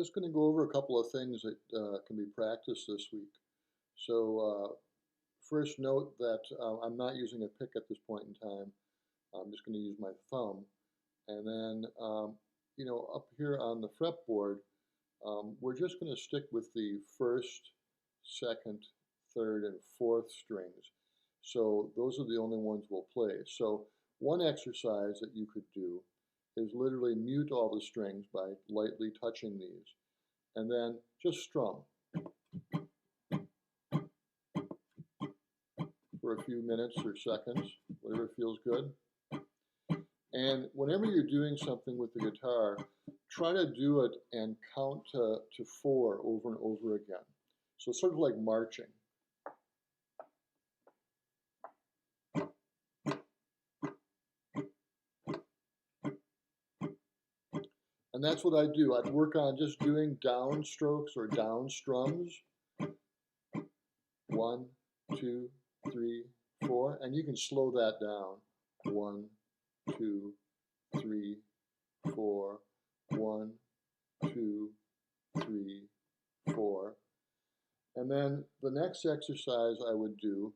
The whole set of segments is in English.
Just going to go over a couple of things that can be practiced this week. So first note that I'm not using a pick at this point in time. I'm just going to use my thumb. And then, up here on the fretboard, we're just going to stick with the first, second, third, and fourth strings. So those are the only ones we'll play. So one exercise that you could do is literally mute all the strings by lightly touching these, and then just strum for a few minutes or seconds, whatever feels good. And whenever you're doing something with the guitar, try to do it and count to 4 over and over again. So it's sort of like marching. And that's what I do. I'd work on just doing down strokes or down strums. 1, 2, 3, 4. And you can slow that down. 1, 2, 3, 4. 1, 2, 3, 4. And then the next exercise I would do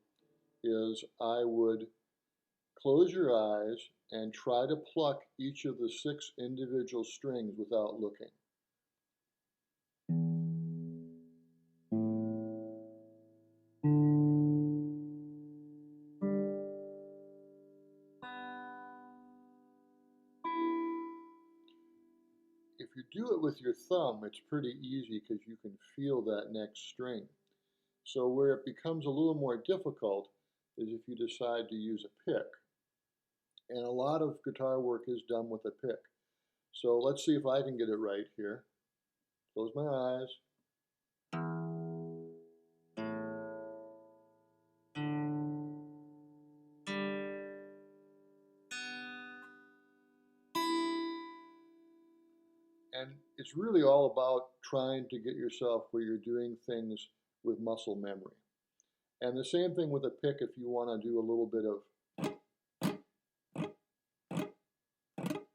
is I would close your eyes and try to pluck each of the 6 individual strings without looking. If you do it with your thumb, it's pretty easy because you can feel that next string. So where it becomes a little more difficult is if you decide to use a pick. And a lot of guitar work is done with a pick. So let's see if I can get it right here. Close my eyes. And it's really all about trying to get yourself where you're doing things with muscle memory. And the same thing with a pick if you want to do a little bit of.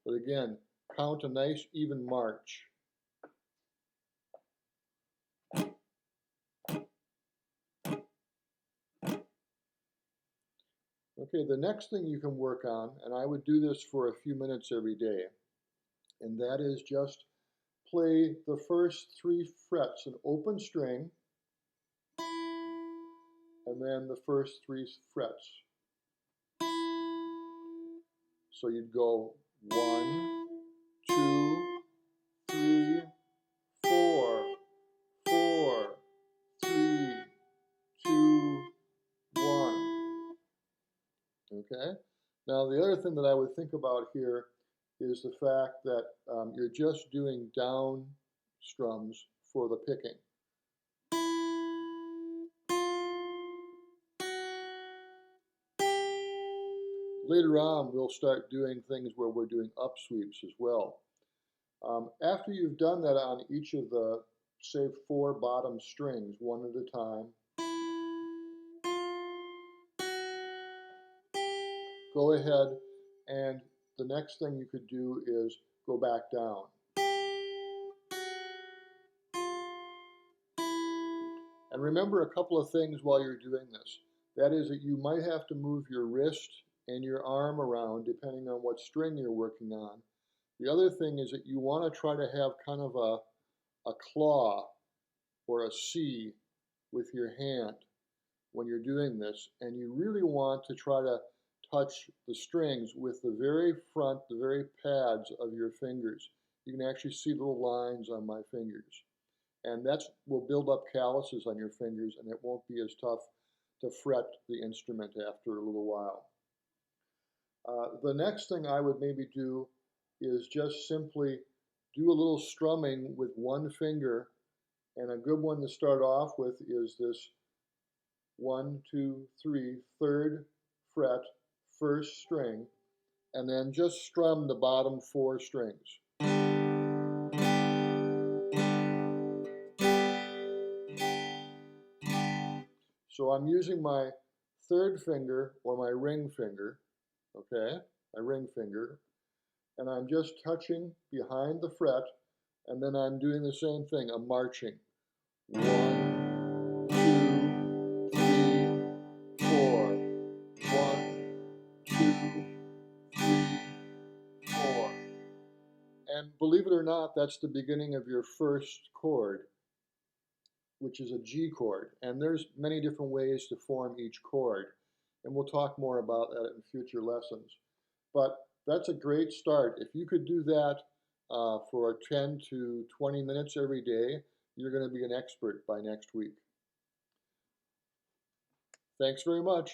But again, count a nice even march. Okay, the next thing you can work on, and I would do this for a few minutes every day, and that is just play the first 3 frets, an open string, and then the first 3 frets. So you'd go 1, 2, 3, 4, 4, 3, 2, 1. Okay? Now the other thing that I would think about here is the fact that you're just doing down strums for the picking. Later on, we'll start doing things where we're doing up sweeps as well. After you've done that on each of the, say, 4 bottom strings, one at a time, go ahead and the next thing you could do is go back down. And remember a couple of things while you're doing this. That is that you might have to move your wrist and your arm around depending on what string you're working on. The other thing is that you want to try to have kind of a claw or a C with your hand when you're doing this, and you really want to try to touch the strings with the very front, the very pads of your fingers. You can actually see little lines on my fingers. And that will build up calluses on your fingers, and it won't be as tough to fret the instrument after a little while. The next thing I would maybe do is just simply do a little strumming with one finger, and a good one to start off with is this 1, 2, 3, 3rd fret, first string, and then just strum the bottom 4 strings. So I'm using my 3rd finger or my ring finger, okay, my ring finger, and I'm just touching behind the fret And then I'm doing the same thing. I'm marching. 1, 2, 3, 4. 1, 2, 3, 4. And believe it or not, that's the beginning of your first chord, which is a G chord. And there's many different ways to form each chord. And we'll talk more about that in future lessons. But that's a great start. If you could do that for 10 to 20 minutes every day, you're going to be an expert by next week. Thanks very much.